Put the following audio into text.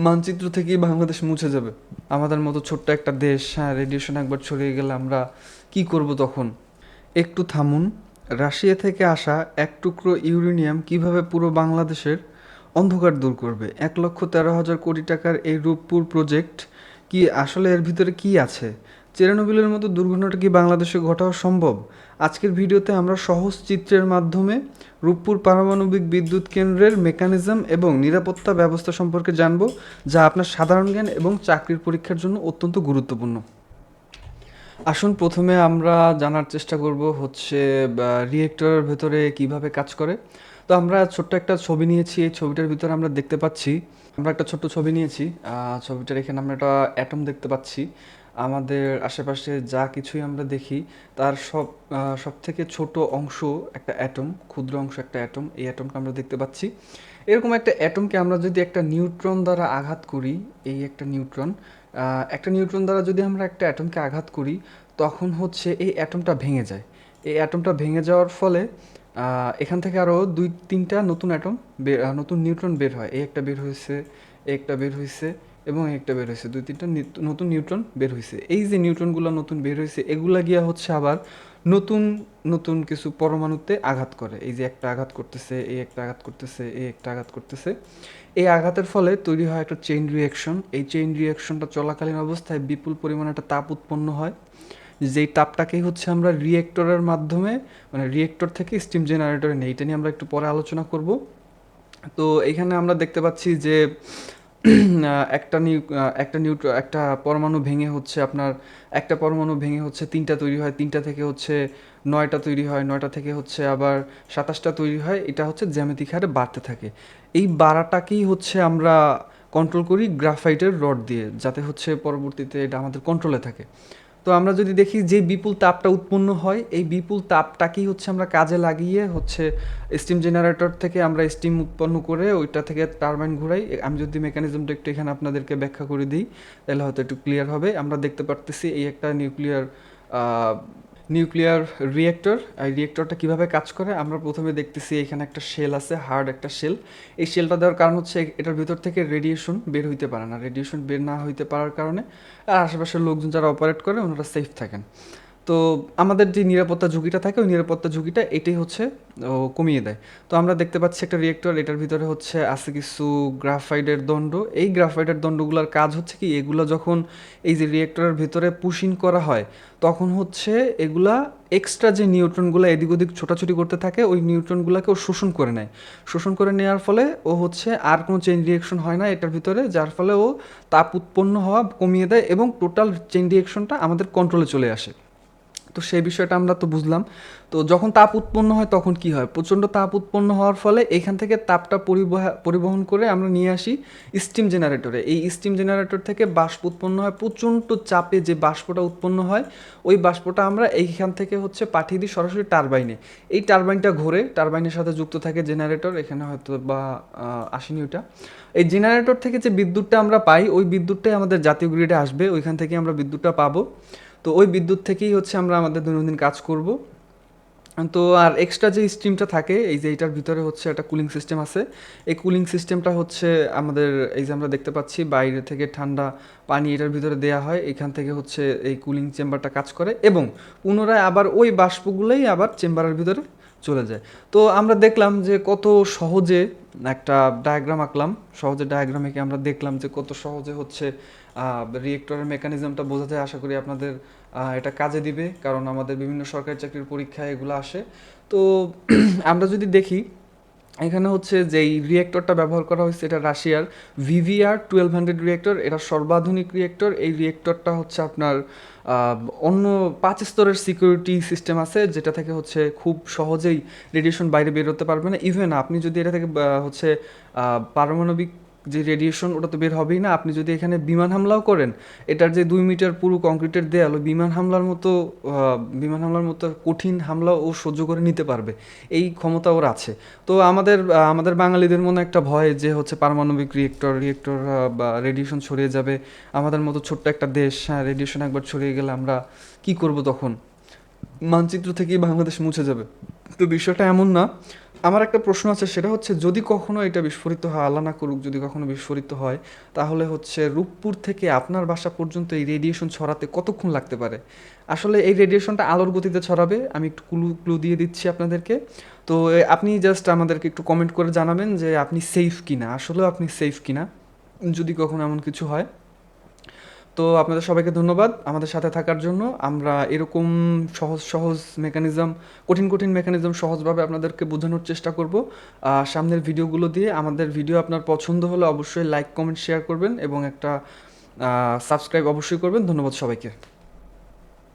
মানচিত্র থেকেই বাংলাদেশ মুছে যাবে। আমাদের মতো ছোট্ট একটা দেশ, হ্যাঁ, রেডিয়েশন একবার ছড়িয়ে গেলে আমরা কি করব তখন? একটু থামুন। রাশিয়া থেকে আসা এক টুকরো ইউরেনিয়াম কিভাবে পুরো বাংলাদেশের অন্ধকার দূর করবে? ১,১৩,০০০ কোটি টাকার এই রূপপুর প্রজেক্ট কি আসলে এর ভিতরে কি আছে? চেরনোবিলের মতো দুর্ঘটনাটা কি বাংলাদেশে ঘটাও সম্ভব? আজকের ভিডিওতে আমরা সহজ চিত্রের মাধ্যমে রূপপুর পারমাণবিক বিদ্যুৎ কেন্দ্রের মেকানিজম এবং নিরাপত্তা ব্যবস্থা সম্পর্কে জানব, যা আপনার সাধারণ জ্ঞান এবং চাকরির পরীক্ষার জন্য অত্যন্ত গুরুত্বপূর্ণ। আসুন প্রথমে আমরা জানার চেষ্টা করব হচ্ছে রিয়েক্টরের ভেতরে কিভাবে কাজ করে। তো আমরা ছোট্ট একটা ছবি নিয়েছি। এই ছবিটার ভিতরে আমরা দেখতে পাচ্ছি, আমরা একটা ছোট্ট ছবি নিয়েছি। ছবিটার এখানে আমরা একটা অ্যাটম দেখতে পাচ্ছি। আমাদের আশেপাশে যা কিছুই আমরা দেখি তার সব থেকে ছোট অংশ একটা অ্যাটম, ক্ষুদ্র অংশ একটা অ্যাটম। এই অ্যাটমটা আমরা দেখতে পাচ্ছি। এরকম একটা অ্যাটমকে আমরা যদি একটা নিউট্রন দ্বারা আঘাত করি, এই একটা নিউট্রন দ্বারা যদি আমরা একটা অ্যাটমকে আঘাত করি, তখন হচ্ছে এই অ্যাটমটা ভেঙে যায়। এই অ্যাটমটা ভেঙে যাওয়ার ফলে এখান থেকে আরও ২-৩টা নতুন নতুন নিউট্রন বের হয়। এই একটা বের হয়েছে, এই একটা বের হয়েছে এবং এই একটা বের হয়েছে। ২-৩টা নতুন নিউট্রন বের হয়েছে। এই যে নিউট্রনগুলো নতুন বের হয়েছে, এগুলা গিয়া হচ্ছে আবার নতুন নতুন কিছু পরমাণুতে আঘাত করে। এই যে একটা আঘাত করতেছে, এই একটা আঘাত করতেছে, এই একটা আঘাত করতেছে। এই আঘাতের ফলে তৈরি হয় একটা চেইন রিঅ্যাকশন। এই চেইন রিঅ্যাকশনটা চলাকালীন অবস্থায় বিপুল পরিমাণে একটা তাপ উৎপন্ন হয়। যেই তাপটাকেই হচ্ছে আমরা রিয়েক্টরের মাধ্যমে, মানে রিয়েক্টর থেকে স্টিম জেনারেটরে নেই। এটা নিয়ে আমরা একটু পরে আলোচনা করব। তো এখানে আমরা দেখতে পাচ্ছি যে একটা পরমাণু ভেঙে হচ্ছে আপনার, একটা পরমাণু ভেঙে হচ্ছে ৩টা তৈরি হয়, ৩টা থেকে হচ্ছে ৯টা তৈরি হয়, ৯টা থেকে হচ্ছে আবার ২৭টা তৈরি হয়। এটা হচ্ছে জ্যামিতিক হারে বাড়তে থাকে। এই বাড়াটাকেই হচ্ছে আমরা কন্ট্রোল করি গ্রাফাইটের রড দিয়ে, যাতে হচ্ছে পরবর্তীতে এটা আমাদের কন্ট্রোলে থাকে। তো আমরা যদি দেখি যে বিপুল তাপটা উৎপন্ন হয়, এই বিপুল তাপটাকেই হচ্ছে আমরা কাজে লাগিয়ে হচ্ছে স্টিম জেনারেটর থেকে আমরা স্টিম উৎপন্ন করে ওইটা থেকে টারবাইন ঘুরাই। আমি যদি মেকানিজমটা একটু এখানে আপনাদেরকে ব্যাখ্যা করে দিই, তাহলে হয়তো একটু ক্লিয়ার হবে। আমরা দেখতে পারতেছি এই একটা নিউক্লিয়ার রিয়েক্টর। এই রিয়েক্টরটা কীভাবে কাজ করে আমরা প্রথমে দেখতেছি এখানে একটা শেল আছে, হার্ড একটা শেল। এই শেলটা দেওয়ার কারণ হচ্ছে এটার ভিতর থেকে রেডিয়েশন বের হইতে পারে না। রেডিয়েশন বের না হইতে পারার কারণে আর আশেপাশের লোকজন যারা অপারেট করে ওনারা সেফ থাকেন। তো আমাদের যে নিরাপত্তা ঝুঁকিটা থাকে, ওই নিরাপত্তা ঝুঁকিটা এটাই হচ্ছে কমিয়ে দেয়। তো আমরা দেখতে পাচ্ছি একটা রিয়েক্টর, এটার ভিতরে হচ্ছে আছে কিছু গ্রাফাইডের দণ্ড। এই গ্রাফাইডের দণ্ডগুলোর কাজ হচ্ছে কি, এগুলো যখন এই যে রিয়েক্টরের ভিতরে পুশিং করা হয়, তখন হচ্ছে এগুলা এক্সট্রা যে নিউট্রনগুলো এদিক ওদিক ছোটাছুটি করতে থাকে, ওই নিউট্রনগুলোকে ও শোষণ করে নেয়। শোষণ করে নেওয়ার ফলে ও হচ্ছে আর কোনো চেইন রিয়েকশন হয় না এটার ভিতরে, যার ফলে ও তাপ উৎপন্ন হওয়া কমিয়ে দেয় এবং টোটাল চেইন রিয়েকশনটা আমাদের কন্ট্রোলে চলে আসে। তো সেই বিষয়টা আমরা তো বুঝলাম। তো যখন তাপ উৎপন্ন হয় তখন কি হয়, প্রচণ্ড তাপ উৎপন্ন হওয়ার ফলে এখান থেকে তাপটা পরিবহন করে আমরা নিয়ে আসি স্টিম জেনারেটরে। এই স্টিম জেনারেটর থেকে বাষ্প উৎপন্ন হয়, প্রচণ্ড চাপে যে বাষ্পটা উৎপন্ন হয়, ওই বাষ্পটা আমরা এইখান থেকে হচ্ছে পাঠিয়ে দিই সরাসরি টারবাইনে। এই টারবাইনটা ঘোরে, টারবাইনের সাথে যুক্ত থাকে জেনারেটর, এখানে হয়তো বা আসেনি ওইটা। এই জেনারেটর থেকে যে বিদ্যুৎটা আমরা পাই, ওই বিদ্যুৎটাই আমাদের জাতীয় গ্রিডে আসবে, ওইখান থেকে আমরা বিদ্যুৎটা পাবো। তো ওই বিদ্যুৎ থেকেই হচ্ছে আমরা আমাদের দৈনন্দিন কাজ করব। তো আর এক্সট্রা যে স্টিমটা থাকে, এই যে এটার ভিতরে হচ্ছে একটা কুলিং সিস্টেম আছে। এই কুলিং সিস্টেমটা হচ্ছে আমাদের, এই যে আমরা দেখতে পাচ্ছি বাইরে থেকে ঠান্ডা পানি এটার ভিতরে দেয়া হয়, এখান থেকে হচ্ছে এই কুলিং চেম্বারটা কাজ করে এবং পুনরায় আবার ওই বাষ্পগুলোই আবার চেম্বারের ভিতরে চলে যায়। তো আমরা দেখলাম যে কত সহজে একটা ডায়াগ্রাম আঁকলাম, সহজে ডায়াগ্রাম এঁকে আমরা দেখলাম যে কত সহজে হচ্ছে রিয়েক্টরের মেকানিজমটা বোঝা যায়। আশা করি আপনাদের এটা কাজে দিবে, কারণ আমাদের বিভিন্ন সরকারি চাকরির পরীক্ষায় এগুলো আসে। তো আমরা যদি দেখি এখানে হচ্ছে যেই রিয়েক্টরটা ব্যবহার করা হয়েছে, এটা রাশিয়ার VVR-1200 রিয়েক্টর। এটা সর্বাধুনিক রিয়েক্টর। এই রিয়েক্টরটা হচ্ছে আপনার অন্য 5 স্তরের সিকিউরিটি সিস্টেম আছে, যেটা থেকে হচ্ছে খুব সহজেই রেডিয়েশন বাইরে বেরোতে পারবে না। ইভেন আপনি যদি এটা থেকে হচ্ছে পারমাণবিক যে রেডিয়েশন, ওটা তো বের হবেই না। আপনি যদি এখানে বিমান হামলাও করেন, এটার যে 2 মিটার পুরো কংক্রিটের দেয়াল, ওই বিমান হামলার মতো কঠিন হামলাও ও সহ্য করে নিতে পারবে। এই ক্ষমতা ওর আছে। তো আমাদের বাঙালিদের মনে একটা ভয় যে হচ্ছে পারমাণবিক রিয়েক্টর বা রেডিয়েশন ছড়িয়ে যাবে। আমাদের মতো ছোট্ট একটা দেশ, হ্যাঁ, রেডিয়েশন একবার ছড়িয়ে গেলে আমরা কি করব তখন? মানচিত্র থেকেই বাংলাদেশ মুছে যাবে। তো বিষয়টা এমন না। আমার একটা প্রশ্ন আছে, সেটা হচ্ছে যদি কখনো এটা বিস্ফোরিত হয়, আল্লাহ না করুক যদি কখনো বিস্ফোরিত হয়, তাহলে হচ্ছে রূপপুর থেকে আপনার বাসা পর্যন্ত এই রেডিয়েশন ছড়াতে কতক্ষণ লাগতে পারে? আসলে এই রেডিয়েশনটা আলোর গতিতে ছড়াবে, আমি একটু ক্লু দিয়ে দিচ্ছি আপনাদেরকে। তো আপনি জাস্ট আমাদেরকে একটু কমেন্ট করে জানাবেন যে আপনি সেফ কিনা, আসলেও আপনি সেফ কিনা যদি কখনো এমন কিছু হয়। তো আপনাদের সবাইকে ধন্যবাদ আমাদের সাথে থাকার জন্য। আমরা এরকম সহজ সহজ মেকানিজম, কঠিন কঠিন মেকানিজম সহজভাবে আপনাদেরকে বোঝানোর চেষ্টা করব সামনের ভিডিওগুলো দিয়ে। আমাদের ভিডিও আপনার পছন্দ হলে অবশ্যই লাইক কমেন্ট শেয়ার করবেন এবং একটা সাবস্ক্রাইব অবশ্যই করবেন। ধন্যবাদ সবাইকে।